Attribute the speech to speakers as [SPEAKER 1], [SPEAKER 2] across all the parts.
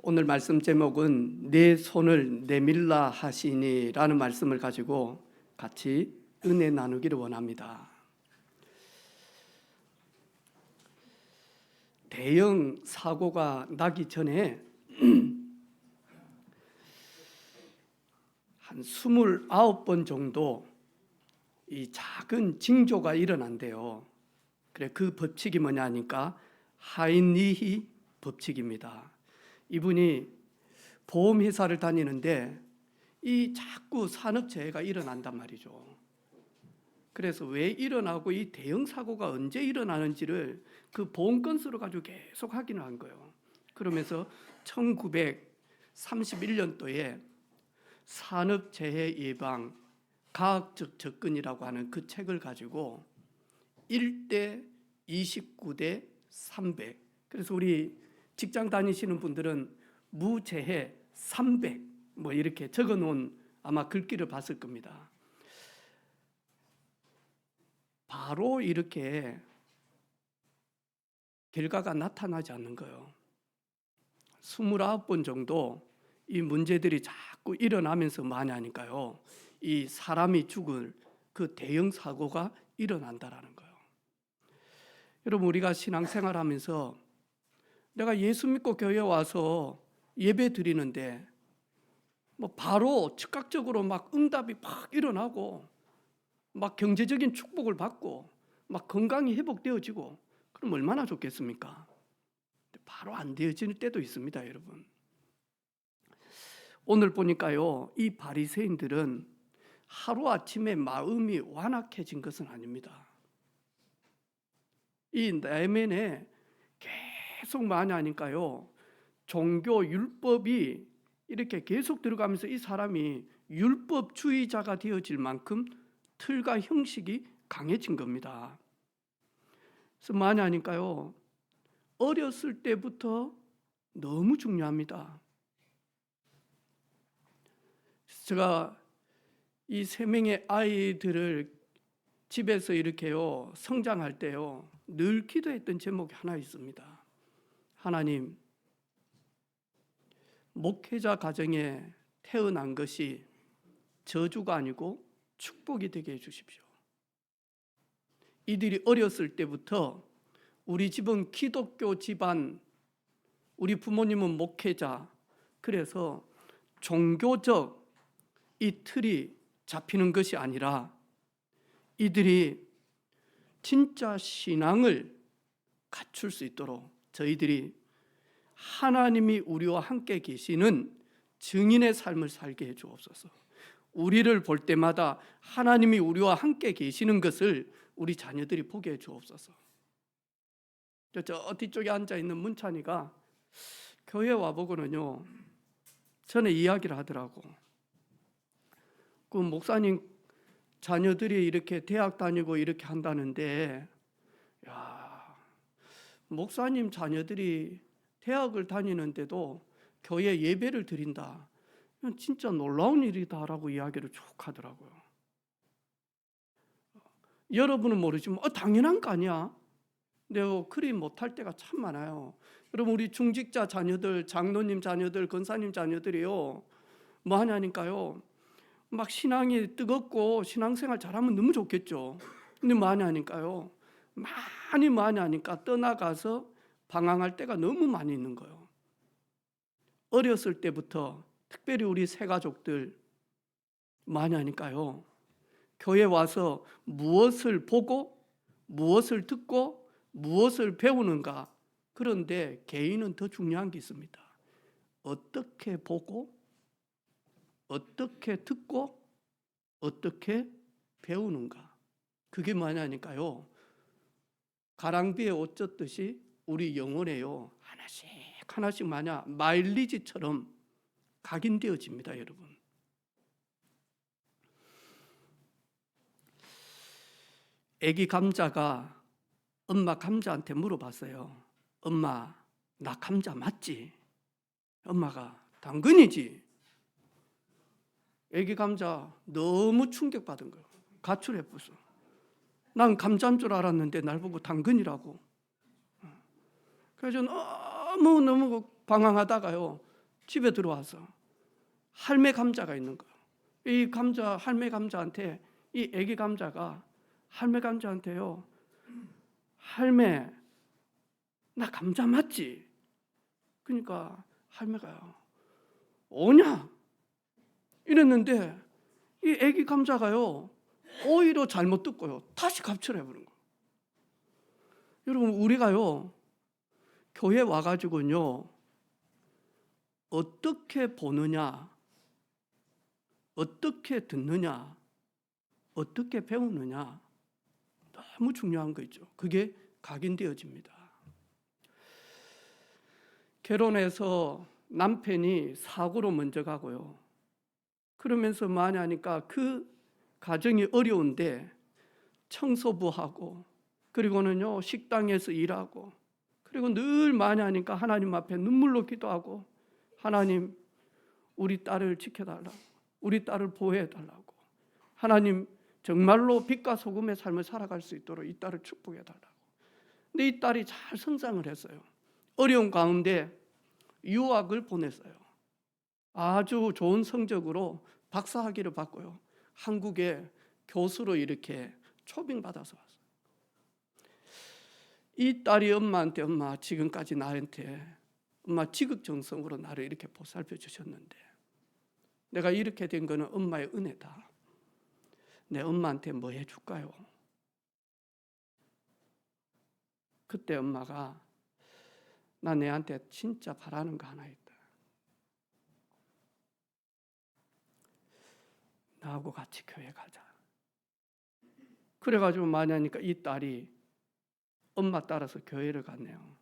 [SPEAKER 1] 오늘 말씀 제목은 내 손을 내밀라 하시니라는 말씀을 가지고 같이 은혜 나누기를 원합니다. 대형 사고가 나기 전에 한 29번 정도 이 작은 징조가 일어난대요. 그래, 그 법칙이 뭐냐 하니까 하인리히 법칙입니다. 이분이 보험회사를 다니는데 이 자꾸 산업재해가 일어난단 말이죠. 그래서 왜 일어나고 이 대형 사고가 언제 일어나는지를 그 보험 건수를 가지고 계속 확인을 한 거예요. 그러면서 1931년도에 산업재해 예방 과학적 접근이라고 하는 그 책을 가지고 1대 29대 300. 그래서 우리 직장 다니시는 분들은 무재해 300 뭐 이렇게 적어놓은 아마 글귀를 봤을 겁니다. 바로 이렇게 결과가 나타나지 않는 거예요. 29번 정도 이 문제들이 자꾸 일어나면서 많이 하니까요. 이 사람이 죽을 그 대형 사고가 일어난다라는 거예요. 여러분, 우리가 신앙생활하면서 내가 예수 믿고 교회 와서 예배 드리는데 뭐 바로 즉각적으로 막 응답이 막 일어나고 막 경제적인 축복을 받고 막 건강이 회복되어지고 그럼 얼마나 좋겠습니까? 바로 안 되어지는 때도 있습니다, 여러분. 오늘 보니까요, 이 바리새인들은 하루아침에 마음이 완악해진 것은 아닙니다. 이 내면에 계속 많이 하니까요, 종교 율법이 이렇게 계속 들어가면서 이 사람이 율법주의자가 되어질 만큼 틀과 형식이 강해진 겁니다. 그래서 많이 하니까요, 어렸을 때부터 너무 중요합니다. 제가 이 3명의 아이들을 집에서 이렇게요 성장할 때요 늘 기도했던 제목이 하나 있습니다. 하나님, 목회자 가정에 태어난 것이 저주가 아니고 축복이 되게 해주십시오. 이들이 어렸을 때부터 우리 집은 기독교 집안, 우리 부모님은 목회자, 그래서 종교적 이 틀이 잡히는 것이 아니라 이들이 진짜 신앙을 갖출 수 있도록 저희들이 하나님이 우리와 함께 계시는 증인의 삶을 살게 해주옵소서. 우리를 볼 때마다 하나님이 우리와 함께 계시는 것을 우리 자녀들이 보게 해주옵소서. 저 뒤쪽에 앉아있는 문찬이가 교회 와보고는요 전에 이야기를 하더라고. 그 목사님 자녀들이 이렇게 대학 다니고 이렇게 한다는데, 야, 목사님 자녀들이 대학을 다니는데도 교회 예배를 드린다. 이건 진짜 놀라운 일이다라고 이야기를 쭉 하더라고요. 여러분은 모르지만 당연한 거 아니야. 내가 그리 못할 때가 참 많아요. 여러분, 우리 중직자 자녀들, 장로님 자녀들, 권사님 자녀들이요 뭐 하냐니까요, 막 신앙이 뜨겁고 신앙생활 잘하면 너무 좋겠죠. 근데 많이 하니까요, 많이 하니까 떠나가서 방황할 때가 너무 많이 있는 거예요. 어렸을 때부터 특별히 우리 새가족들 많이 하니까요, 교회 와서 무엇을 보고 무엇을 듣고 무엇을 배우는가. 그런데 개인은 더 중요한 게 있습니다. 어떻게 보고 어떻게 듣고 어떻게 배우는가. 그게 뭐냐니까요, 가랑비에 옷 젖듯이 우리 영혼에요 하나씩 마일리지처럼 각인되어집니다. 여러분, 애기 감자가 엄마 감자한테 물어봤어요. 엄마, 나 감자 맞지? 엄마가 당근이지. 애기 감자 너무 충격받은 거예요. 가출해버렸어. 난 감자인 줄 알았는데 날 보고 당근이라고. 그래서 너무 방황하다가요 집에 들어와서 할매 감자가 있는 거예요. 이 감자, 할매 감자한테, 이 애기 감자가 할매 감자한테요, 할매, 나 감자 맞지? 그러니까 할매가요, 오냐? 이랬는데 이 애기 감자가요, 오히려 잘못 듣고요, 다시 갑질해버린 거예요. 여러분, 우리가요, 교회 와가지고요, 어떻게 보느냐, 어떻게 듣느냐, 어떻게 배우느냐, 너무 중요한 거 있죠. 그게 각인되어집니다. 결혼해서 남편이 사고로 먼저 가고요. 그러면서 많이 하니까 그 가정이 어려운데 청소부하고, 그리고는요 식당에서 일하고, 그리고 늘 많이 하니까 하나님 앞에 눈물로 기도하고, 하나님 우리 딸을 지켜달라고, 우리 딸을 보호해달라고, 하나님 정말로 빛과 소금의 삶을 살아갈 수 있도록 이 딸을 축복해달라고. 근데 이 딸이 잘 성장을 했어요. 어려운 가운데 유학을 보냈어요. 아주 좋은 성적으로 박사학위를 받고요, 한국에 교수로 이렇게 초빙받아서 왔어요. 이 딸이 엄마한테, 엄마 지금까지 나한테 엄마 지극정성으로 나를 이렇게 보살펴 주셨는데 내가 이렇게 된 거는 엄마의 은혜다. 내 엄마한테 뭐 해줄까요? 그때 엄마가, 나 내한테 진짜 바라는 거 하나 있다. 나하고 같이 교회 가자. 그래가지고 많이 하니까 이 딸이 엄마 따라서 교회를 갔네요.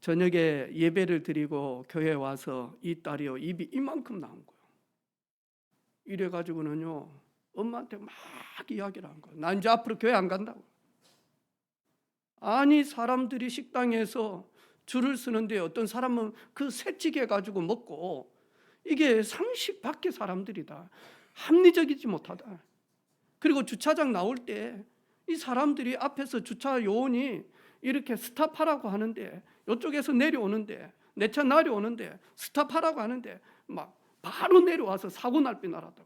[SPEAKER 1] 저녁에 예배를 드리고 교회에 와서 이 딸이요, 입이 이만큼 나온 거예요. 이래가지고는요 엄마한테 막 이야기를 한 거예요. 나 이제 앞으로 교회 안 간다고. 아니, 사람들이 식당에서 줄을 서는데 어떤 사람은 그 새찌개 가지고 먹고, 이게 상식 밖의 사람들이다, 합리적이지 못하다. 그리고 주차장 나올 때 이 사람들이 앞에서 주차 요원이 이렇게 스탑하라고 하는데, 이쪽에서 내려오는데, 내 차 내려오는데 스탑하라고 하는데 막 바로 내려와서 사고 날 뻔하다고.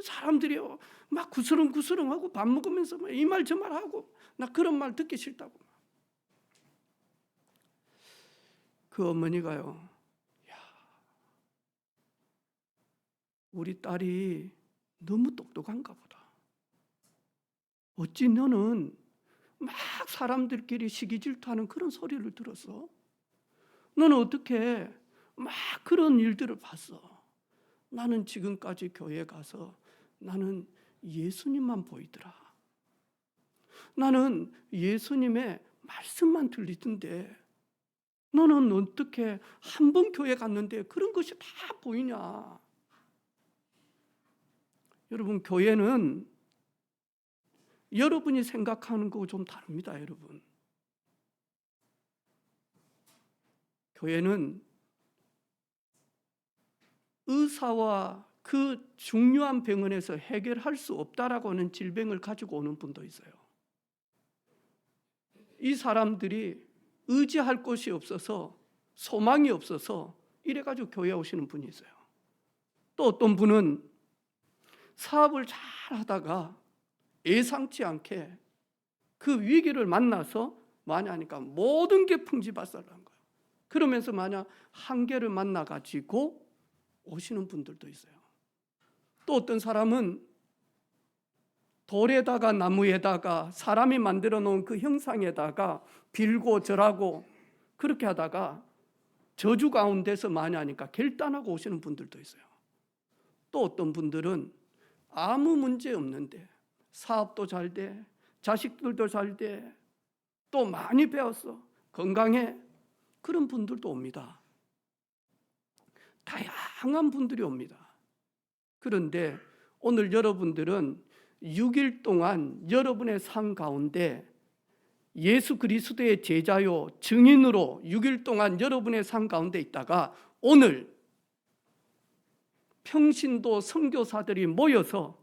[SPEAKER 1] 사람들이요 막 구스렁구스렁하고 밥 먹으면서 이 말 저 말 하고, 나 그런 말 듣기 싫다고. 그 어머니가요, 야, 우리 딸이 너무 똑똑한가 보다. 어찌 너는 막 사람들끼리 시기 질투하는 그런 소리를 들었어? 너는 어떻게 막 그런 일들을 봤어? 나는 지금까지 교회 가서 나는 예수님만 보이더라. 나는 예수님의 말씀만 들리던데 너는 어떻게 한 번 교회 갔는데 그런 것이 다 보이냐? 여러분, 교회는 여러분이 생각하는 거 좀 다릅니다. 여러분, 교회는 의사와 그 중요한 병원에서 해결할 수 없다라고 하는 질병을 가지고 오는 분도 있어요. 이 사람들이 의지할 곳이 없어서, 소망이 없어서 이래가지고 교회에 오시는 분이 있어요. 또 어떤 분은 사업을 잘 하다가 예상치 않게 그 위기를 만나서 많이 하니까 모든 게 풍지박살난 거예요. 그러면서 만약 한계를 만나가지고 오시는 분들도 있어요. 또 어떤 사람은 돌에다가 나무에다가 사람이 만들어 놓은 그 형상에다가 빌고 절하고 그렇게 하다가 저주 가운데서 많이 하니까 결단하고 오시는 분들도 있어요. 또 어떤 분들은 아무 문제 없는데 사업도 잘 돼, 자식들도 잘 돼, 또 많이 배웠어, 건강해, 그런 분들도 옵니다. 다양한 분들이 옵니다. 그런데 오늘 여러분들은 6일 동안 여러분의 삶 가운데 예수 그리스도의 제자요 증인으로 6일 동안 여러분의 삶 가운데 있다가 오늘 평신도 선교사들이 모여서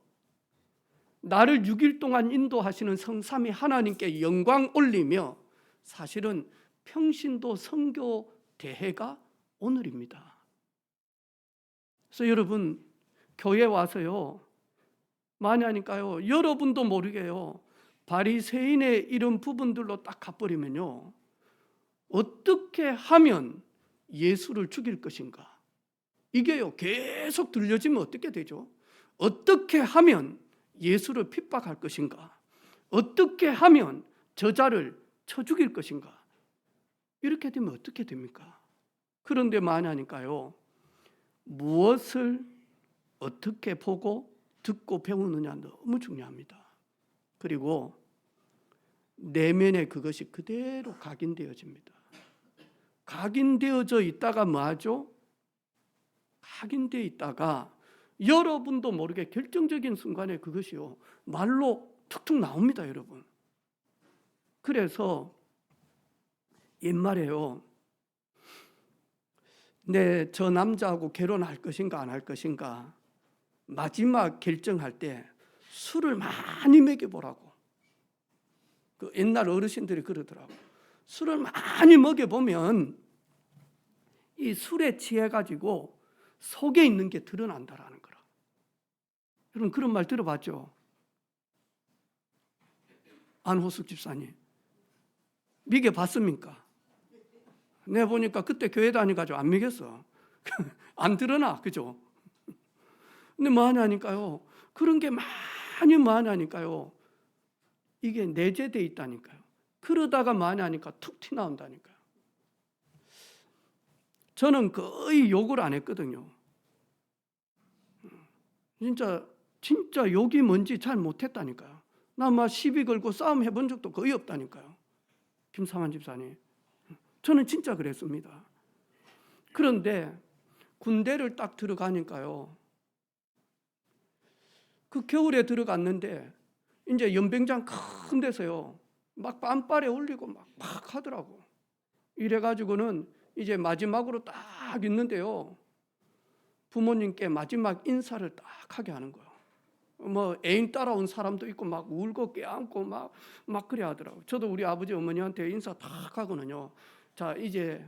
[SPEAKER 1] 나를 6일 동안 인도하시는 성삼위 하나님께 영광 올리며 사실은 평신도 선교 대해가 오늘입니다. 그래서 여러분 교회 와서요 많이 하니까요 여러분도 모르게요 바리새인의 이런 부분들로 딱 가버리면요 어떻게 하면 예수를 죽일 것인가 이게요 계속 들려지면 어떻게 되죠? 어떻게 하면 예수를 핍박할 것인가? 어떻게 하면 저자를 쳐 죽일 것인가? 이렇게 되면 어떻게 됩니까? 그런데 많이 하니까요 무엇을 어떻게 보고 듣고 배우느냐 너무 중요합니다. 그리고 내면에 그것이 그대로 각인되어집니다. 각인되어져 있다가 뭐하죠? 각인되어 있다가 여러분도 모르게 결정적인 순간에 그것이요 말로 툭툭 나옵니다, 여러분. 그래서 옛말에요 저 남자하고 결혼할 것인가 안 할 것인가 마지막 결정할 때 술을 많이 먹여보라고. 그 옛날 어르신들이 그러더라고. 술을 많이 먹여보면 이 술에 취해가지고 속에 있는 게 드러난다라는 거라. 여러분 그런 말 들어봤죠? 안호숙 집사님 믿어봤습니까? 내가 보니까 그때 교회 다니가지고 안 믿겠어. 안 드러나, 그죠? 근데 뭐 하냐니까요. 그런 게 많이 뭐 하냐니까요. 이게 내재되어 있다니까요. 그러다가 뭐 하냐니까 툭 튀나온다니까요. 저는 거의 욕을 안 했거든요. 진짜 욕이 뭔지 잘 못했다니까요. 나 막 시비 걸고 싸움 해본 적도 거의 없다니까요. 김상환 집사님. 저는 진짜 그랬습니다. 그런데 군대를 딱 들어가니까요. 그 겨울에 들어갔는데 이제 연병장 큰 데서요. 막 빤빨에 올리고 막 하더라고. 이래가지고는 이제 마지막으로 딱 있는데요. 부모님께 마지막 인사를 딱 하게 하는 거예요. 뭐 애인 따라온 사람도 있고 막 울고 껴안고 막 그래 하더라고. 저도 우리 아버지 어머니한테 인사 딱 하거든요. 자 이제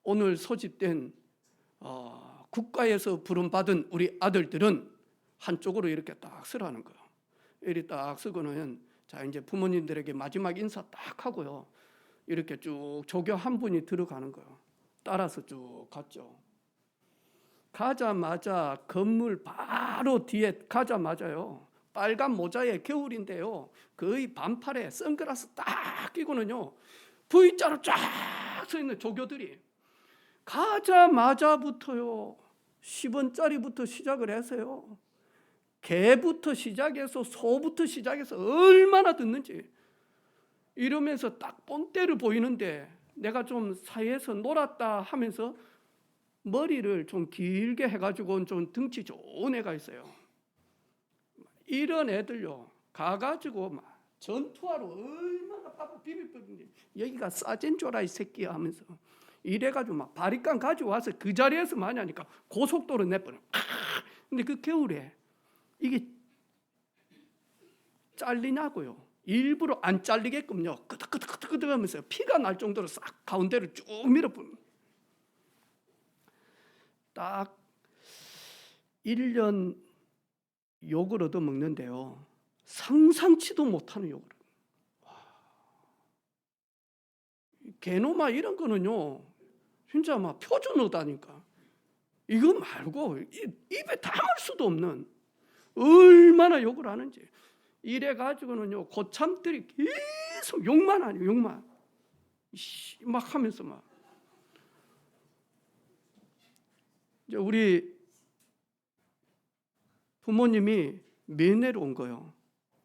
[SPEAKER 1] 오늘 소집된 국가에서 부름받은 우리 아들들은 한쪽으로 이렇게 딱 서라는 거예요. 이렇게 딱 서고는 자 이제 부모님들에게 마지막 인사 딱 하고요. 이렇게 쭉 조교 한 분이 들어가는 거예요. 따라서 쭉 갔죠. 가자마자 건물 바로 뒤에 가자마자요. 빨간 모자에 겨울인데요. 거의 반팔에 선글라스 딱 끼고는요. V자로 쫙 서 있는 조교들이 가자마자부터요. 10원짜리부터 시작을 해서요. 개부터 시작해서 소부터 시작해서 얼마나 듣는지 이러면서 딱 뻔때를 보이는데 내가 좀 사이에서 놀았다 하면서 머리를 좀 길게 해가지고 좀 덩치 좋은 애가 있어요. 이런 애들요 가가지고 막 전투하러 얼마나 바빠 비빌거리는데 여기가 싸진 줘라 이 새끼야 하면서 이래가지고 막 바리깡 가져와서 그 자리에서 많이 하니까 고속도로 내버려. 근데 그 겨울에 이게 잘리냐고요. 일부러 안 잘리게끔요 끄덕끄덕끄덕 하면서 피가 날 정도로 싹 가운데를 쭉 밀어버립니다. 딱 1년 욕을 얻어먹는데요. 상상치도 못하는 욕을. 개노마 이런 거는요. 진짜 막 표준어다니까. 이거 말고 입에 담을 수도 없는 얼마나 욕을 하는지. 이래가지고는요. 고참들이 계속 욕만 하니 욕만. 막 하면서 막. 이제 우리 부모님이 면회로 온 거예요.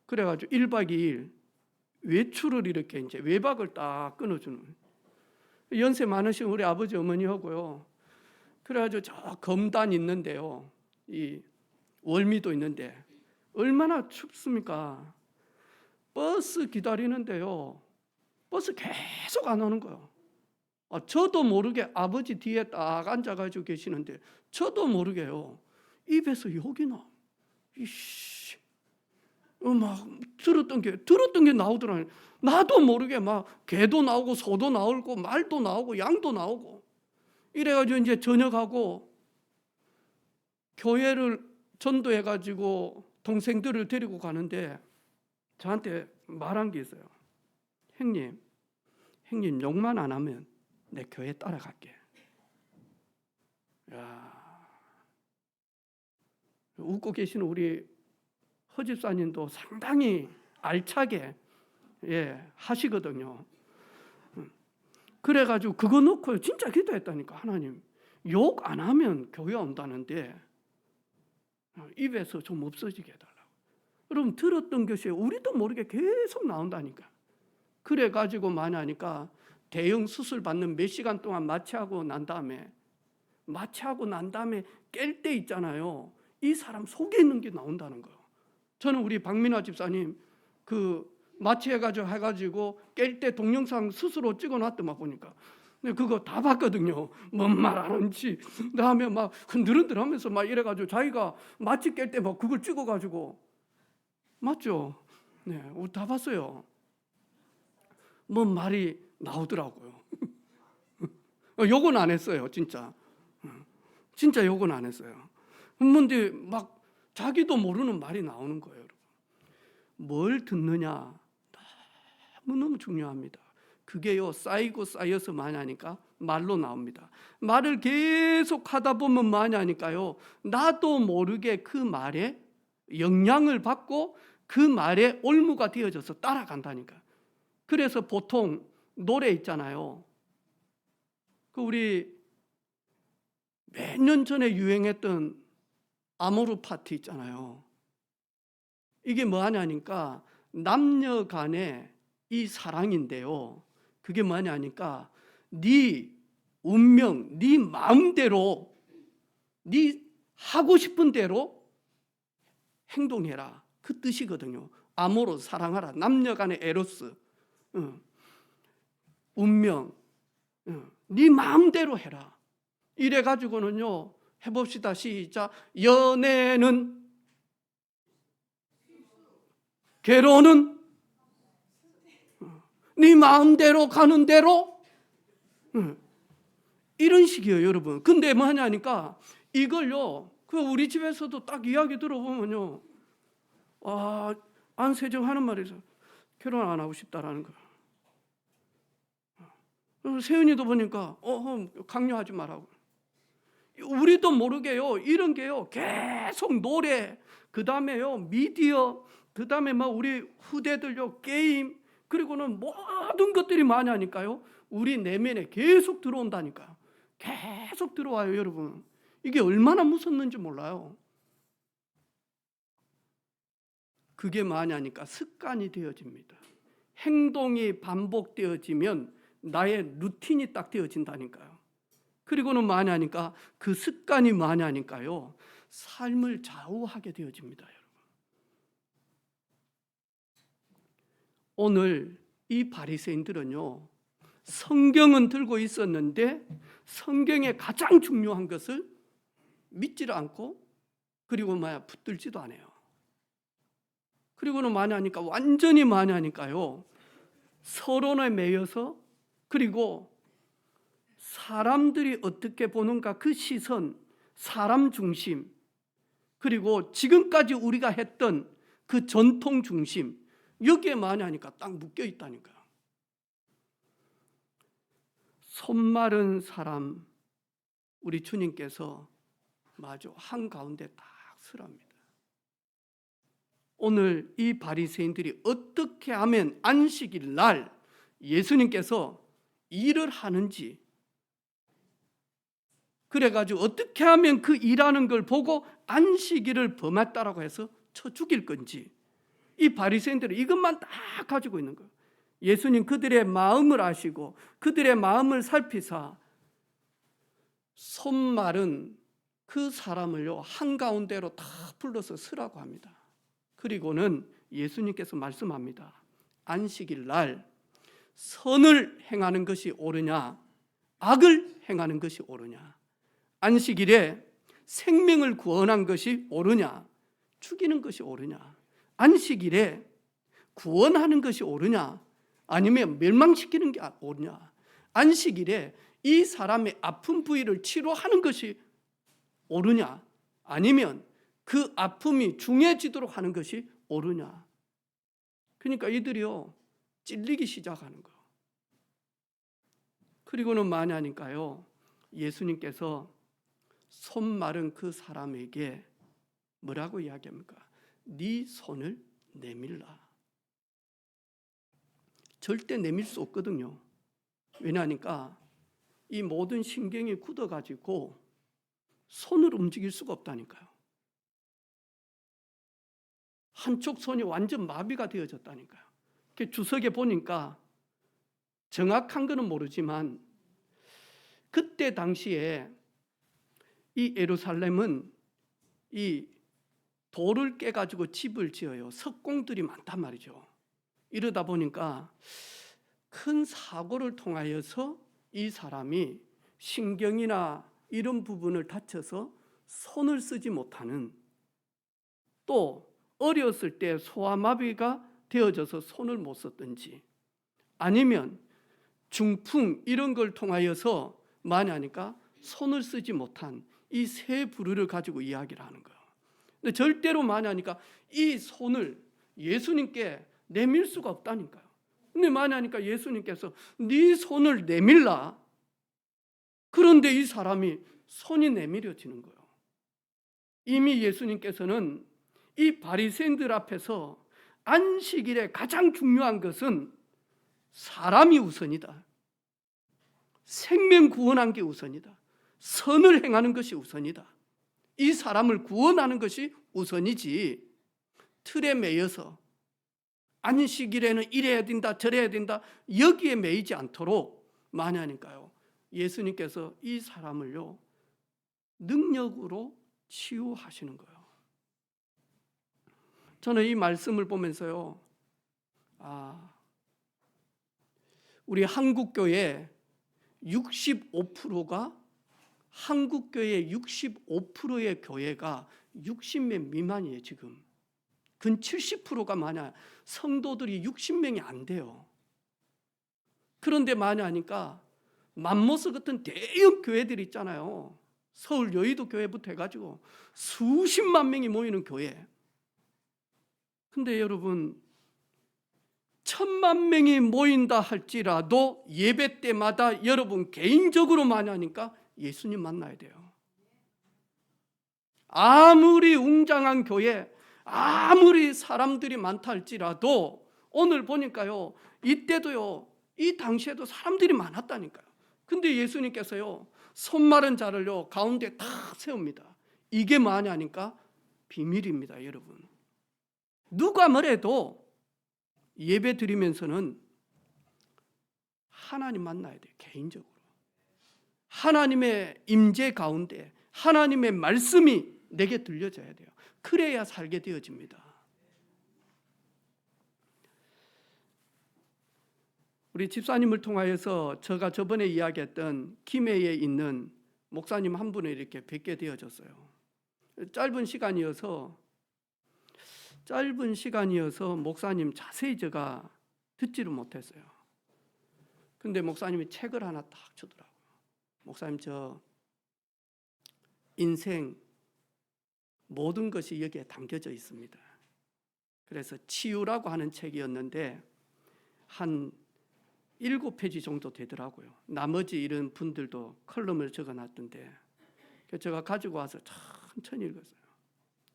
[SPEAKER 1] 그래가지고 1박 2일 외출을 이렇게 이제 외박을 딱 끊어주는. 연세 많으신 우리 아버지 어머니하고요. 그래가지고 저 검단 있는데요. 이 월미도 있는데 얼마나 춥습니까? 버스 기다리는데요. 버스 계속 안 오는 거예요. 저도 모르게 아버지 뒤에 딱 앉아가지고 계시는데 저도 모르게요. 입에서 욕이 나. 이씨. 막 들었던 게 나오더라고요. 나도 모르게 막 개도 나오고 소도 나오고 말도 나오고 양도 나오고 이래가지고 이제 저녁하고 교회를 전도해가지고 동생들을 데리고 가는데 저한테 말한 게 있어요. 형님 욕만 안 하면 내 교회 따라갈게. 야, 웃고 계시는 우리 허집사님도 상당히 알차게 하시거든요. 그래가지고 그거 놓고 진짜 기도했다니까. 하나님 욕 안 하면 교회 온다는데 입에서 좀 없어지게 해달라고. 여러분 들었던 것이 우리도 모르게 계속 나온다니까. 그래가지고 하니까 대형 수술 받는 몇 시간 동안 마취하고 난 다음에 깰 때 있잖아요. 이 사람 속에 있는 게 나온다는 거예요. 저는 우리 박민화 집사님 그 마취해가지고 깰 때 동영상 스스로 찍어놨더만 보니까 근데 그거 다 봤거든요. 뭔 말 하는지 다음에 막 흔들흔들하면서 막 이래가지고 자기가 마취 깰 때 막 그걸 찍어가지고 맞죠? 네, 다 봤어요. 뭔 말이 나오더라고요. 욕은 안 했어요, 진짜. 진짜 욕은 안 했어요. 근데 막 자기도 모르는 말이 나오는 거예요, 여러분. 뭘 듣느냐 너무너무 중요합니다. 그게요 쌓이고 쌓여서 하니까 말로 나옵니다. 말을 계속 하다 보면 하니까요 나도 모르게 그 말에 영향을 받고 그 말에 올무가 되어져서 따라간다니까. 그래서 보통 노래 있잖아요. 그 우리 몇 년 전에 유행했던 아모르 파티 있잖아요. 이게 하냐니까 남녀 간의 이 사랑인데요. 그게 하냐니까 네 운명, 네 마음대로 네 하고 싶은 대로 행동해라. 그 뜻이거든요. 아모르 사랑하라. 남녀 간의 에로스. 운명. 네 마음대로 해라. 이래 가지고는요. 해봅시다. 시작. 연애는 결혼은 네 마음대로 가는 대로 이런 식이에요, 여러분. 근데 하냐니까 이걸요. 그 우리 집에서도 딱 이야기 들어보면요. 안세정 하는 말이 있어요. 결혼 안 하고 싶다라는 거예요. 세윤이도 보니까 강요하지 말라고. 우리도 모르게요. 이런 게요. 계속 노래, 그다음에요. 미디어, 그다음에 우리 후대들요. 게임, 그리고는 모든 것들이 하니까요. 우리 내면에 계속 들어온다니까요. 계속 들어와요, 여러분. 이게 얼마나 무섭는지 몰라요. 그게 하니까 습관이 되어집니다. 행동이 반복되어지면 나의 루틴이 딱 되어진다니까요. 그리고는 하니까 그 습관이 하니까요. 삶을 좌우하게 되어집니다, 여러분. 오늘 이 바리새인들은요. 성경은 들고 있었는데 성경의 가장 중요한 것을 믿지를 않고 그리고 붙들지도 않아요. 그리고는 하니까 완전히 하니까요. 서론에 매여서 그리고 사람들이 어떻게 보는가 그 시선, 사람 중심, 그리고 지금까지 우리가 했던 그 전통 중심, 여기에 하니까 딱 묶여 있다니까요. 손마른 사람, 우리 주님께서 한가운데 딱 서랍니다. 오늘 이 바리새인들이 어떻게 하면 안식일 날 예수님께서 일을 하는지, 그래가지고 어떻게 하면 그 일하는 걸 보고 안식일을 범했다라고 해서 쳐 죽일 건지, 이 바리새인들은 이것만 딱 가지고 있는 거예요. 예수님 그들의 마음을 아시고 그들의 마음을 살피사 손마른 그 사람을요 한가운데로 다 불러서 서라고 합니다. 그리고는 예수님께서 말씀합니다. 안식일 날 선을 행하는 것이 옳으냐 악을 행하는 것이 옳으냐, 안식일에 생명을 구원한 것이 옳으냐 죽이는 것이 옳으냐, 안식일에 구원하는 것이 옳으냐 아니면 멸망시키는 게 옳으냐, 안식일에 이 사람의 아픈 부위를 치료하는 것이 옳으냐 아니면 그 아픔이 중해지도록 하는 것이 옳으냐. 그러니까 이들이요 찔리기 시작하는 거예요. 그리고는 하니까요 예수님께서 손 마른 그 사람에게 뭐라고 이야기합니까? 네 손을 내밀라. 절대 내밀 수 없거든요. 왜냐하니까 이 모든 신경이 굳어가지고 손을 움직일 수가 없다니까요. 한쪽 손이 완전 마비가 되어졌다니까요. 주석에 보니까 정확한 거는 모르지만 그때 당시에 이 예루살렘은 이 돌을 깨가지고 집을 지어요. 석공들이 많단 말이죠. 이러다 보니까 큰 사고를 통하여서 이 사람이 신경이나 이런 부분을 다쳐서 손을 쓰지 못하는, 또 어렸을 때 소아마비가 되어져서 손을 못 썼든지 아니면 중풍 이런 걸 통하여서 하니까 손을 쓰지 못한 이 세 부류를 가지고 이야기를 하는 거예요. 근데 절대로 하니까 이 손을 예수님께 내밀 수가 없다니까요. 근데 하니까 예수님께서 네 손을 내밀라. 그런데 이 사람이 손이 내밀어지는 거예요. 이미 예수님께서는 이 바리새인들 앞에서 안식일에 가장 중요한 것은 사람이 우선이다. 생명 구원한 게 우선이다. 선을 행하는 것이 우선이다. 이 사람을 구원하는 것이 우선이지, 틀에 매여서 안식일에는 이래야 된다 저래야 된다 여기에 매이지 않도록 하니까요 예수님께서 이 사람을요 능력으로 치유하시는 거예요. 저는 이 말씀을 보면서요 우리 한국교회 65%가 한국교회 65%의 교회가 60명 미만이에요. 지금 근 70%가 성도들이 60명이 안 돼요. 그런데 하니까 맘모스 같은 대형 교회들 있잖아요. 서울 여의도 교회부터 해가지고 수십만 명이 모이는 교회. 근데 여러분 1000만 명이 모인다 할지라도 예배 때마다 여러분 개인적으로 하니까 예수님 만나야 돼요. 아무리 웅장한 교회, 아무리 사람들이 많다 할지라도 오늘 보니까요 이때도요 이 당시에도 사람들이 많았다니까요. 근데 예수님께서요 손 마른 자를요 가운데 다 세웁니다. 이게 하니까 비밀입니다. 여러분 누가 뭐래도 예배 드리면서는 하나님 만나야 돼요. 개인적으로 하나님의 임재 가운데 하나님의 말씀이 내게 들려져야 돼요. 그래야 살게 되어집니다. 우리 집사님을 통하여서 제가 저번에 이야기했던 김해에 있는 목사님 한 분을 이렇게 뵙게 되어졌어요. 짧은 시간이어서 목사님 자세히 제가 듣지를 못했어요. 근데 목사님이 책을 하나 딱 주더라고요. 목사님 저 인생 모든 것이 여기에 담겨져 있습니다. 그래서 치유라고 하는 책이었는데 한 7페이지 정도 되더라고요. 나머지 이런 분들도 컬럼을 적어놨던데 제가 가지고 와서 천천히 읽었어요.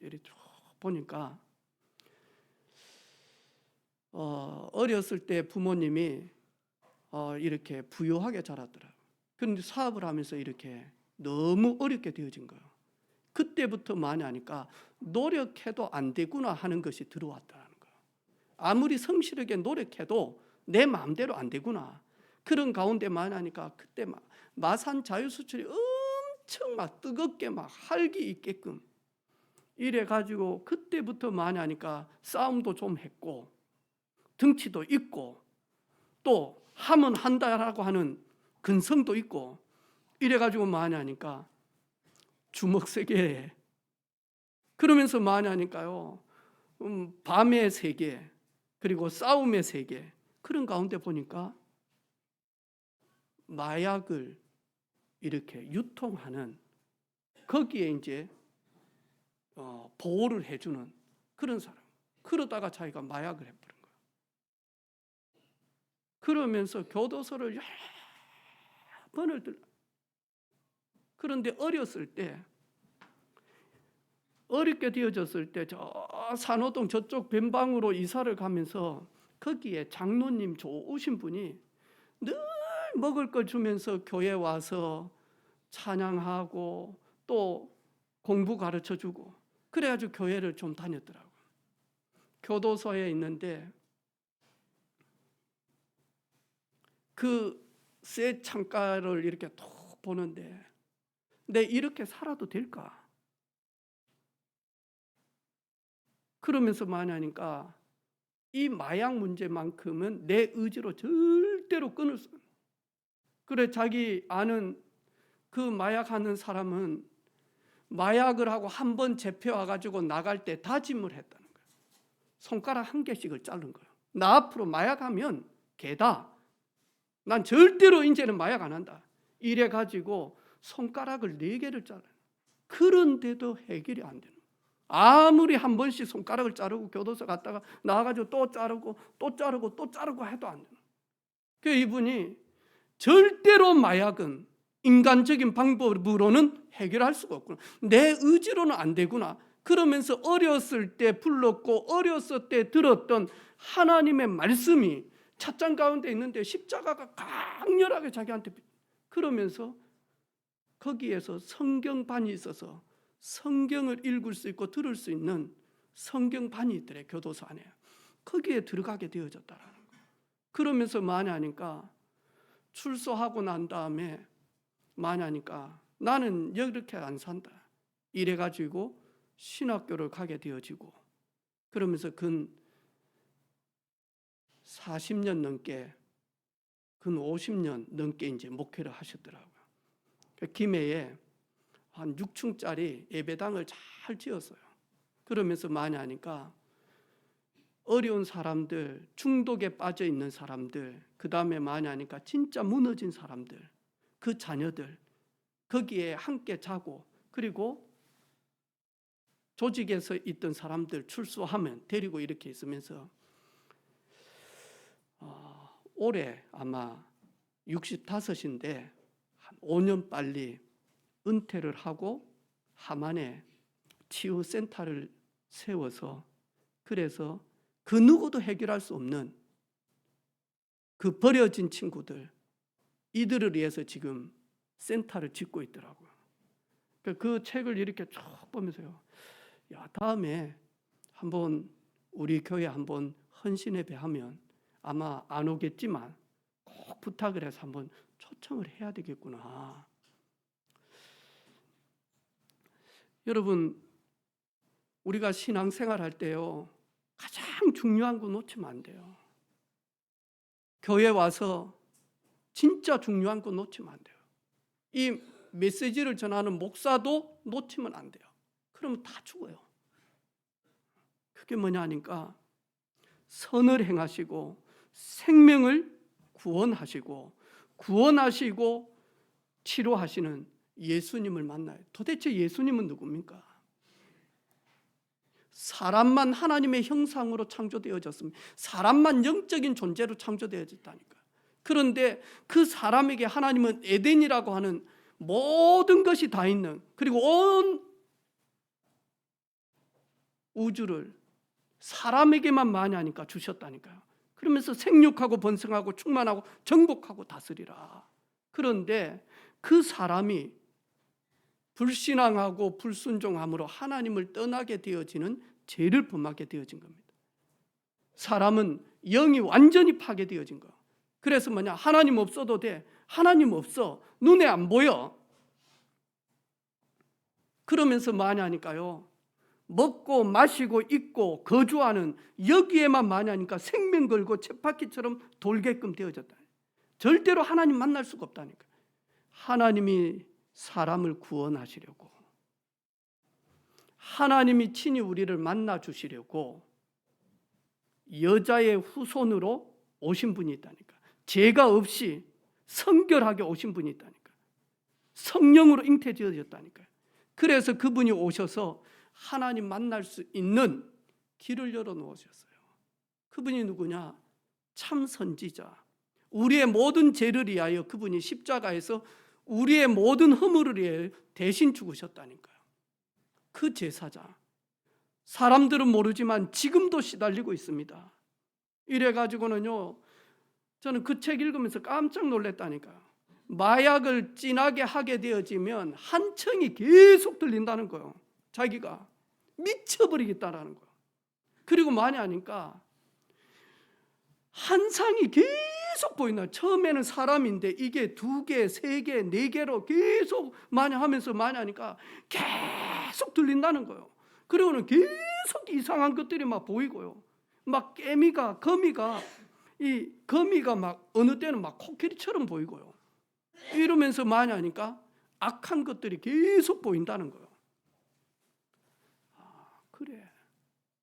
[SPEAKER 1] 이렇게 쭉 보니까 어렸을 때 부모님이 이렇게 부유하게 자랐더라고요. 그런데 사업을 하면서 이렇게 너무 어렵게 되어진 거예요. 그때부터 하니까 노력해도 안 되구나 하는 것이 들어왔다는 거예요. 아무리 성실하게 노력해도 내 마음대로 안 되구나. 그런 가운데 하니까 그때 마산 자유수출이 엄청 뜨겁게 활기 있게끔 이래가지고 그때부터 하니까 싸움도 좀 했고 등치도 있고 또 하면 한다라고 하는 근성도 있고 이래가지고 하니까 주먹 세게 그러면서 하니까요 밤의 세계, 그리고 싸움의 세계, 그런 가운데 보니까 마약을 이렇게 유통하는, 거기에 이제 보호를 해주는 그런 사람. 그러다가 자기가 마약을 해버린 거예요. 그러면서 교도소를 여러 번을 그런데 어렵게 되어졌을 때 저 산호동 저쪽 변방으로 이사를 가면서 거기에 장로님 좋으신 분이 늘 먹을 걸 주면서 교회 와서 찬양하고 또 공부 가르쳐 주고, 그래가지고 교회를 좀 다녔더라고요. 교도소에 있는데 그 쇠 창가를 이렇게 톡 보는데 내 이렇게 살아도 될까? 그러면서 많이 하니까 이 마약 문제만큼은 내 의지로 절대로 끊을 수 없어요. 그래 자기 아는 그 마약하는 사람은 마약을 하고 한 번 잡혀와가지고 나갈 때 다짐을 했다는 거예요. 손가락 한 개씩을 자른 거예요. 나 앞으로 마약하면 개다. 난 절대로 이제는 마약 안 한다. 이래가지고 손가락을 4개를 잘라요. 그런데도 해결이 안 되는 거예요. 아무리 한 번씩 손가락을 자르고 교도소 갔다가 나와가지고 또 자르고 또 자르고 또 자르고 해도 안 되는 거예요. 그 이분이 절대로 마약은 인간적인 방법으로는 해결할 수가 없구나. 내 의지로는 안 되구나. 그러면서 어렸을 때 불렀고 어렸을 때 들었던 하나님의 말씀이 찻잔 가운데 있는데 십자가가 강렬하게 자기한테, 그러면서 거기에서 성경반이 있어서 성경을 읽을 수 있고 들을 수 있는 성경반이 있더래, 교도소 안에. 거기에 들어가게 되어졌다라는 거예요. 그러면서 많이 하니까 출소하고 난 다음에 많이 하니까 나는 이렇게 안 산다. 이래가지고 신학교를 가게 되어지고, 그러면서 근 40년 넘게, 근 50년 넘게 이제 목회를 하셨더라고요. 김해에 한 6층짜리 예배당을 잘 지었어요. 그러면서 많이 하니까 어려운 사람들, 중독에 빠져 있는 사람들, 그 다음에 많이 하니까 진짜 무너진 사람들, 그 자녀들 거기에 함께 자고, 그리고 조직에서 있던 사람들 출소하면 데리고 이렇게 있으면서 올해 아마 65인데 한 5년 빨리 은퇴를 하고 함안에 치유센터를 세워서, 그래서 그 누구도 해결할 수 없는 그 버려진 친구들, 이들을 위해서 지금 센터를 짓고 있더라고요. 그 책을 이렇게 쭉 보면서요, 야, 다음에 한번 우리 교회 한번 헌신예배하면 아마 안 오겠지만 꼭 부탁을 해서 한번 초청을 해야 되겠구나. 여러분, 우리가 신앙생활 할 때요, 가장 중요한 거 놓치면 안 돼요. 교회 와서 진짜 중요한 거 놓치면 안 돼요. 이 메시지를 전하는 목사도 놓치면 안 돼요. 그러면 다 죽어요. 그게 뭐냐 하니까 선을 행하시고 생명을 구원하시고 치료하시는 예수님을 만나요. 도대체 예수님은 누굽니까? 사람만 하나님의 형상으로 창조되어졌습니다. 사람만 영적인 존재로 창조되어졌다니까. 그런데 그 사람에게 하나님은 에덴이라고 하는 모든 것이 다 있는, 그리고 온 우주를 사람에게만 많이 하니까 주셨다니까요. 그러면서 생육하고 번성하고 충만하고 정복하고 다스리라. 그런데 그 사람이 불신앙하고 불순종함으로 하나님을 떠나게 되어지는 죄를 범하게 되어진 겁니다. 사람은 영이 완전히 파괴되어진 거. 그래서 뭐냐, 하나님 없어도 돼. 하나님 없어. 눈에 안 보여. 그러면서 많이 하니까요, 먹고 마시고 입고 거주하는 여기에만 많이 하니까 생명 걸고 쳇바퀴처럼 돌게끔 되어졌다. 절대로 하나님 만날 수가 없다니까. 하나님이 사람을 구원하시려고, 하나님이 친히 우리를 만나 주시려고 여자의 후손으로 오신 분이 있다니까. 죄가 없이 성결하게 오신 분이 있다니까. 성령으로 잉태되어졌다니까요. 그래서 그분이 오셔서 하나님 만날 수 있는 길을 열어놓으셨어요. 그분이 누구냐? 참 선지자. 우리의 모든 죄를 위하여 그분이 십자가에서 우리의 모든 허물을 위해 대신 죽으셨다니까요. 그 제사자. 사람들은 모르지만 지금도 시달리고 있습니다. 이래가지고는요, 저는 그 책 읽으면서 깜짝 놀랐다니까요. 마약을 진하게 하게 되어지면 한청이 계속 들린다는 거예요. 자기가 미쳐버리겠다라는 거예요. 그리고 많이 하니까 환상이 계속 보인다. 처음에는 사람인데 이게 2개, 3개, 4개로 계속 많이 하면서 많이 하니까 계속 들린다는 거예요. 그리고는 계속 이상한 것들이 막 보이고요. 막 거미가 막 어느 때는 막 코끼리처럼 보이고요. 이러면서 많이 하니까 악한 것들이 계속 보인다는 거예요. 아, 그래.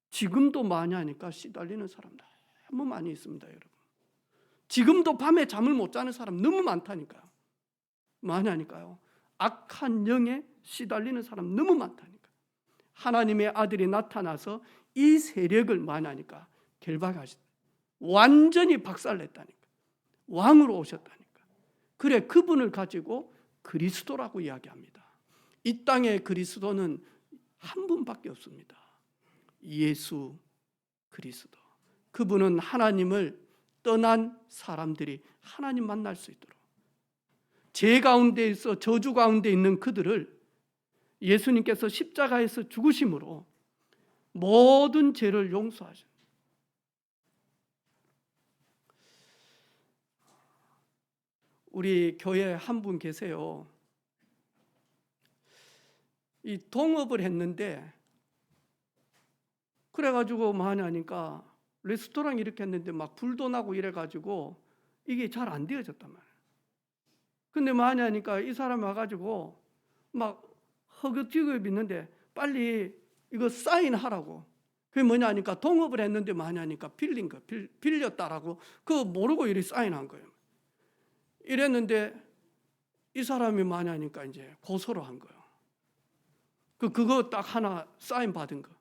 [SPEAKER 1] 지금도 많이 하니까 시달리는 사람 너무 많이 있습니다, 여러분. 지금도 밤에 잠을 못 자는 사람 너무 많다니까요. 많이 하니까요. 악한 영에 시달리는 사람 너무 많다니까. 하나님의 아들이 나타나서 이 세력을 많이 하니까 결박하셨다. 완전히 박살냈다니까. 왕으로 오셨다니까. 그래, 그분을 가지고 그리스도라고 이야기합니다. 이 땅의 그리스도는 한 분밖에 없습니다. 예수 그리스도. 그분은 하나님을 떠난 사람들이 하나님 만날 수 있도록, 죄 가운데 있어 저주 가운데 있는 그들을 예수님께서 십자가에서 죽으심으로 모든 죄를 용서하셨습니다. 우리 교회에 한 분 계세요. 이 동업을 했는데, 그래가지고 많이 하니까 레스토랑 이렇게 했는데 막 불도 나고 이래가지고 이게 잘 안 되어졌단 말이에요. 근데 많이 하니까 이 사람이 와가지고 막 허겁지겁 있는데 빨리 이거 사인하라고. 그게 뭐냐 하니까 동업을 했는데 많이 하니까 빌린 거, 빌렸다라고 그거 모르고 이렇게 사인한 거예요. 이랬는데 이 사람이 많이 하니까 이제 고소를 한 거예요. 그거 딱 하나 사인 받은 거.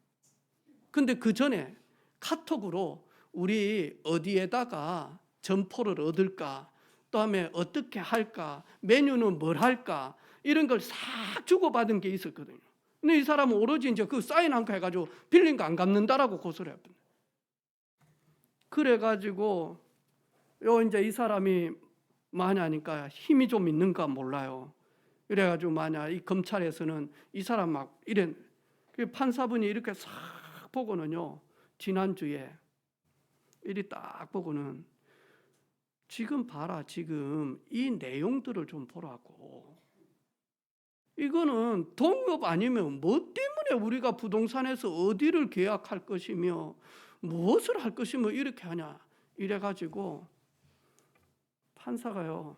[SPEAKER 1] 근데 그 전에 카톡으로 우리 어디에다가 점포를 얻을까, 다음에 어떻게 할까, 메뉴는 뭘 할까, 이런 걸 싹 주고받은 게 있었거든요. 근데 이 사람은 오로지 이제 그 사인한 거 해가지고 빌린 거 안 갚는다라고 고소를 했거든요. 그래가지고 이제 이 사람이 많이 하니까 힘이 좀 있는가 몰라요. 이래가지고 만약 이 검찰에서는 이 사람 막 이런 판사분이 이렇게 싹 보고는요, 지난주에 이리 딱 보고는 지금 봐라, 지금 이 내용들을 좀 보라고. 이거는 동업 아니면 뭐 때문에 우리가 부동산에서 어디를 계약할 것이며 무엇을 할 것이며 이렇게 하냐. 이래가지고 판사가요,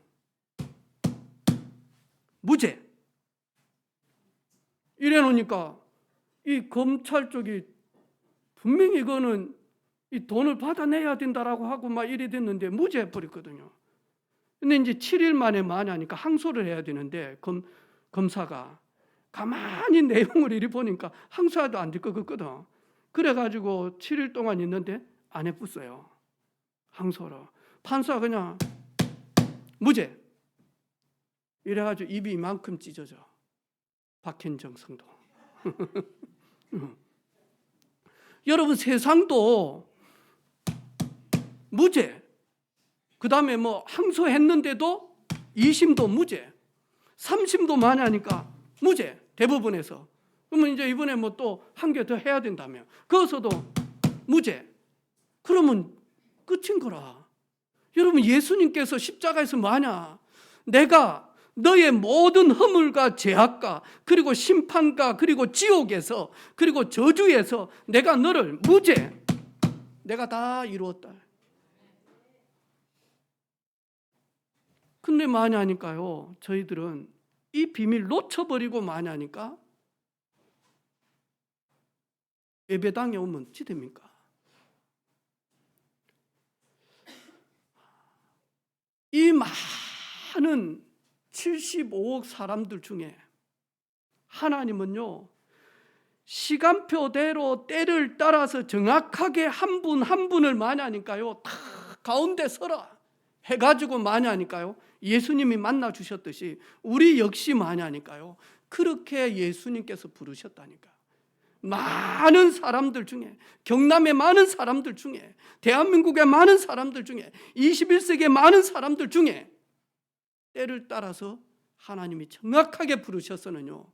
[SPEAKER 1] 무죄. 이래 놓으니까 이 검찰 쪽이 분명히 이거는 이 돈을 받아내야 된다라고 하고 막 이래 됐는데 무죄 해버렸거든요. 근데 이제 7일 만에 많이 하니까 항소를 해야 되는데 검사가 가만히 내용을 이리 보니까 항소해도 안 될 것 같거든. 그래가지고 7일 동안 있는데 안 해봤어요. 항소를. 판사가 그냥 무죄. 이래가지고 입이 이만큼 찢어져. 박현정 성도. 여러분, 세상도 무죄. 그 다음에 뭐 항소했는데도 2심도 무죄, 3심도 많이 하니까 무죄. 대법원에서. 그러면 이제 이번에 뭐 또 한 개 더 해야 된다며. 거기서도 무죄. 그러면 끝인 거라. 여러분, 예수님께서 십자가에서 만약 내가 너의 모든 허물과 죄악과 그리고 심판과 그리고 지옥에서 그리고 저주에서 내가 너를 무죄, 내가 다 이루었다. 근데 많이 하니까요, 저희들은 이 비밀 놓쳐버리고 많이 하니까 예배당에 오면 어찌 됩니까? 이 많은 75억 사람들 중에 하나님은요, 시간표대로 때를 따라서 정확하게 한 분 한 분을 만나니까요, 다 가운데 서라 해가지고 만나니까요, 예수님이 만나 주셨듯이 우리 역시 만나니까요, 그렇게 예수님께서 부르셨다니까. 많은 사람들 중에, 경남의 많은 사람들 중에, 대한민국의 많은 사람들 중에, 21세기의 많은 사람들 중에 때를 따라서 하나님이 정확하게 부르셔서는요,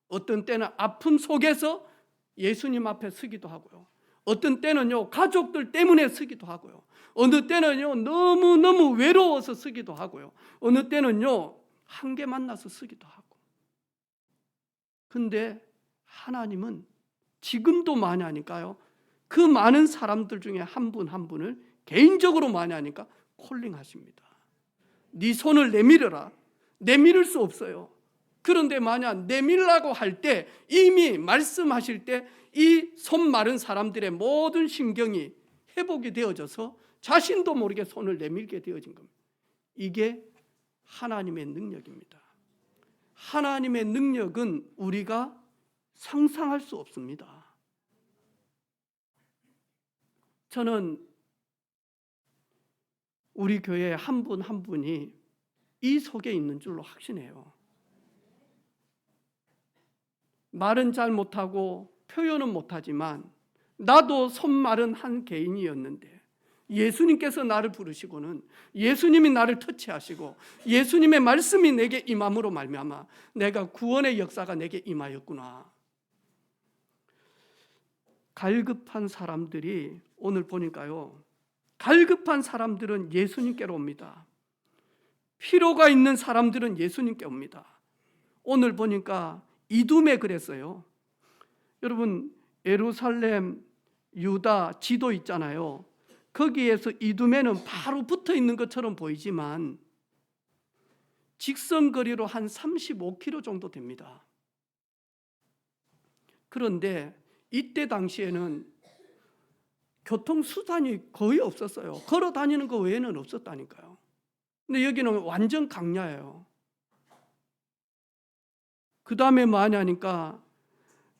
[SPEAKER 1] 어떤 때는 아픔 속에서 예수님 앞에 서기도 하고요, 어떤 때는요 가족들 때문에 서기도 하고요, 어느 때는요 너무너무 외로워서 서기도 하고요, 어느 때는요 한계 만나서 서기도 하고. 근데 하나님은 지금도 많이 하니까요, 그 많은 사람들 중에 한 분 한 분을 개인적으로 많이 하니까 콜링하십니다. 네 손을 내밀어라. 내밀을 수 없어요. 그런데 만약 내밀라고 할 때 이미 말씀하실 때 이 손 마른 사람들의 모든 신경이 회복이 되어져서 자신도 모르게 손을 내밀게 되어진 겁니다. 이게 하나님의 능력입니다. 하나님의 능력은 우리가 상상할 수 없습니다. 저는 우리 교회 한 분 한 분이 이 속에 있는 줄로 확신해요. 말은 잘 못하고 표현은 못하지만 나도 손마른 한 개인이었는데 예수님께서 나를 부르시고는 예수님이 나를 터치하시고 예수님의 말씀이 내게 임함으로 말미암아 내가 구원의 역사가 내게 임하였구나. 갈급한 사람들이 오늘 보니까요, 갈급한 사람들은 예수님께로 옵니다. 피로가 있는 사람들은 예수님께 옵니다. 오늘 보니까 이두메 그랬어요. 여러분, 예루살렘 유다 지도 있잖아요. 거기에서 이두메는 바로 붙어 있는 것처럼 보이지만 직선거리로 한 35km 정도 됩니다. 그런데 이때 당시에는 교통수단이 거의 없었어요. 걸어 다니는 거 외에는 없었다니까요. 근데 여기는 완전 강야예요. 그 다음에 뭐하냐 하니까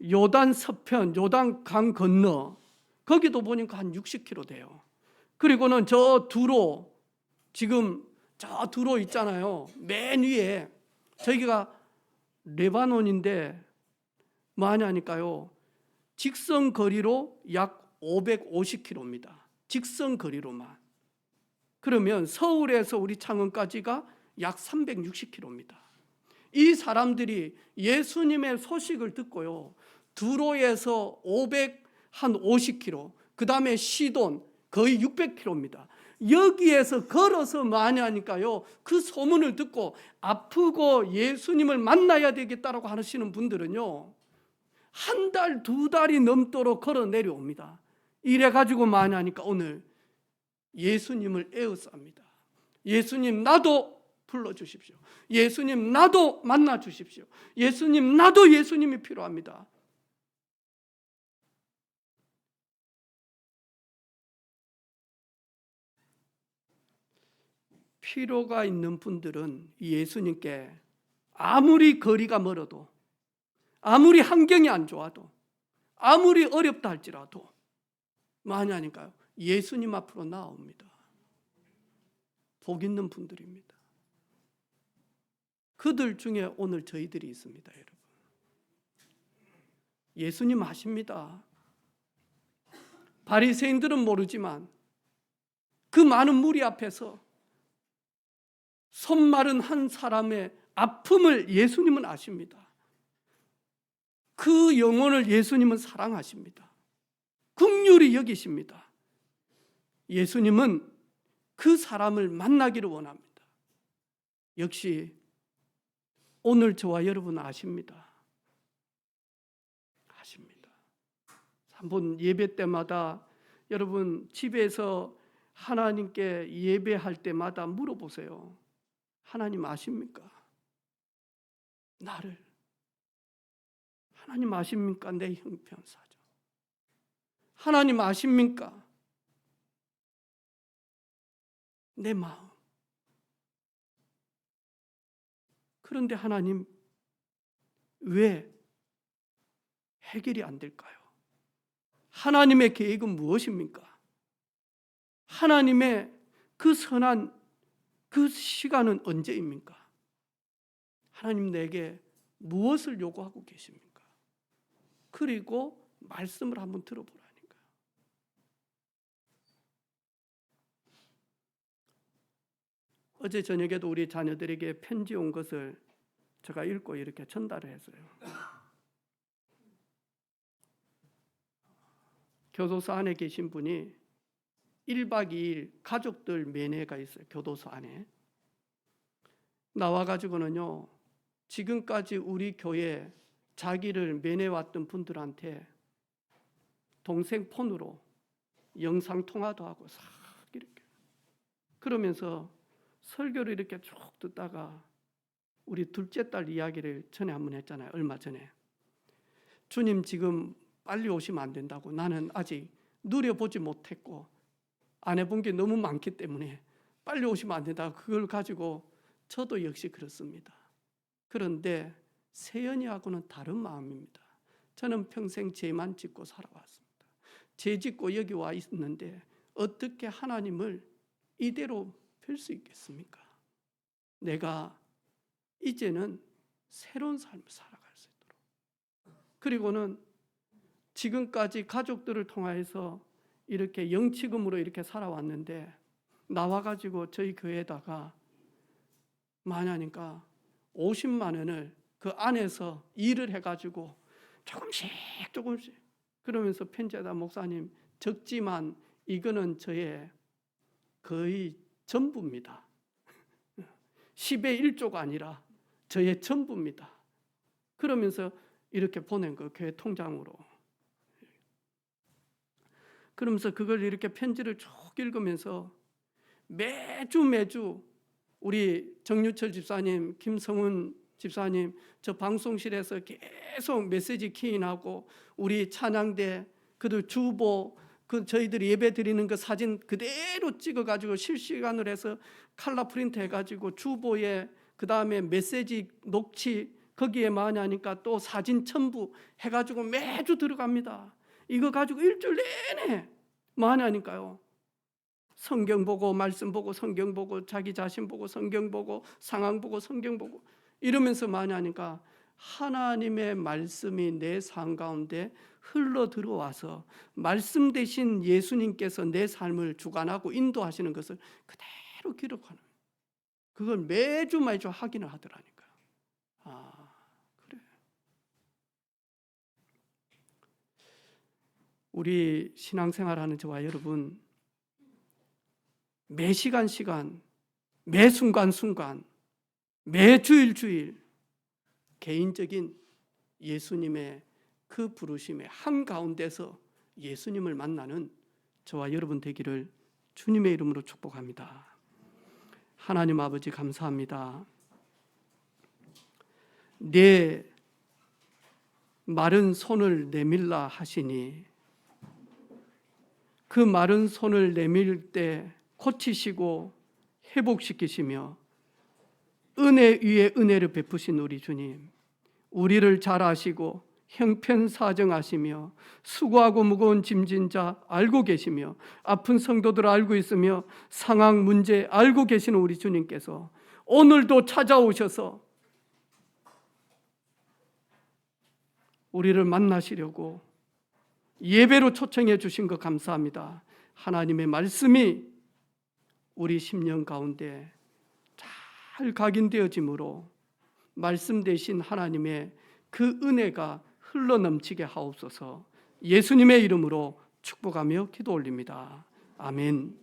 [SPEAKER 1] 요단 서편, 요단 강 건너, 거기도 보니까 한 60km 돼요. 그리고는 저 두로, 지금 저 두로 있잖아요. 맨 위에 저기가 레바논인데 뭐하냐 하니까요, 직선 거리로 약 550km입니다. 직선 거리로만. 그러면 서울에서 우리 창원까지가 약 360km입니다. 이 사람들이 예수님의 소식을 듣고요, 두로에서 550km, 그 다음에 시돈 거의 600km입니다. 여기에서 걸어서 많이 하니까요, 그 소문을 듣고 아프고 예수님을 만나야 되겠다라고 하시는 분들은요, 한 달, 두 달이 넘도록 걸어 내려옵니다. 이래가지고 많이 하니까 오늘 예수님을 에워쌉니다. 예수님 나도 불러주십시오. 예수님 나도 만나 주십시오. 예수님 나도 예수님이 필요합니다. 필요가 있는 분들은 예수님께 아무리 거리가 멀어도, 아무리 환경이 안 좋아도, 아무리 어렵다 할지라도 많이 하니까요, 예수님 앞으로 나옵니다. 복 있는 분들입니다. 그들 중에 오늘 저희들이 있습니다. 여러분, 예수님 아십니다. 바리새인들은 모르지만 그 많은 무리 앞에서 손 마른 한 사람의 아픔을 예수님은 아십니다. 그 영혼을 예수님은 사랑하십니다. 긍휼히 여기십니다. 예수님은 그 사람을 만나기를 원합니다. 역시 오늘 저와 여러분 아십니다. 아십니다. 한번 예배 때마다 여러분 집에서 하나님께 예배할 때마다 물어보세요. 하나님 아십니까? 나를. 하나님 아십니까? 내 형편사정. 하나님 아십니까? 내 마음. 그런데 하나님 왜 해결이 안 될까요? 하나님의 계획은 무엇입니까? 하나님의 그 선한 그 시간은 언제입니까? 하나님 내게 무엇을 요구하고 계십니까? 그리고 말씀을 한번 들어보라니까요. 어제 저녁에도 우리 자녀들에게 편지 온 것을 제가 읽고 이렇게 전달을 했어요. 교도소 안에 계신 분이 1박 2일 가족들 면회가 있어요. 교도소 안에. 나와가지고는요, 지금까지 우리 교회 자기를 면회 왔던 분들한테 동생 폰으로 영상통화도 하고 싹 이렇게 그러면서 설교를 이렇게 쭉 듣다가 우리 둘째 딸 이야기를 전에 한번 했잖아요. 얼마 전에. 주님 지금 빨리 오시면 안 된다고. 나는 아직 누려보지 못했고 안 해본 게 너무 많기 때문에 빨리 오시면 안 된다고. 그걸 가지고 저도 역시 그렇습니다. 그런데 세연이하고는 다른 마음입니다. 저는 평생 죄만 짓고 살아왔습니다. 죄 짓고 여기 와 있는데 어떻게 하나님을 이대로 뵐 수 있겠습니까? 내가 이제는 새로운 삶을 살아갈 수 있도록. 그리고는 지금까지 가족들을 통해서 이렇게 영치금으로 이렇게 살아왔는데 나와가지고 저희 교회에다가 만하니까 50만 원을 그 안에서 일을 해가지고 조금씩 그러면서 편지에다 목사님 적지만 이거는 저의 거의 전부입니다. 10의 1조가 아니라 저의 전부입니다. 그러면서 이렇게 보낸 거 교회 통장으로. 그러면서 그걸 이렇게 편지를 쭉 읽으면서 매주 우리 정유철 집사님, 김성훈 집사님 저 방송실에서 계속 메시지 키인하고 우리 찬양대 그들 주보 그 저희들이 예배 드리는 그 사진 그대로 찍어가지고 실시간으로 해서 칼라 프린트 해가지고 주보에 그 다음에 메시지 녹취 거기에 많이 하니까 또 사진 첨부 해가지고 매주 들어갑니다. 이거 가지고 일주일 내내 많이 하니까요. 성경 보고 말씀 보고 성경 보고 자기 자신 보고 성경 보고 상황 보고 성경 보고 이러면서 많이 하니까 하나님의 말씀이 내 삶 가운데 흘러 들어와서 말씀 대신 예수님께서 내 삶을 주관하고 인도하시는 것을 그대로 기록하는 그걸 매주 확인을 하더라니까요. 그래. 우리 신앙생활하는 저와 여러분 매 시간 매 순간 매 주일 개인적인 예수님의 그 부르심의 한가운데서 예수님을 만나는 저와 여러분 되기를 주님의 이름으로 축복합니다. 하나님 아버지 감사합니다. 내 마른 손을 내밀라 하시니 그 마른 손을 내밀 때 고치시고 회복시키시며 은혜 위에 은혜를 베푸신 우리 주님, 우리를 잘 아시고 형편사정하시며 수고하고 무거운 짐진 자 알고 계시며 아픈 성도들 알고 있으며 상황 문제 알고 계시는 우리 주님께서 오늘도 찾아오셔서 우리를 만나시려고 예배로 초청해 주신 것 감사합니다. 하나님의 말씀이 우리 심령 가운데 잘 각인되어짐으로 말씀 대신 하나님의 그 은혜가 흘러넘치게 하옵소서. 예수님의 이름으로 축복하며 기도 올립니다. 아멘.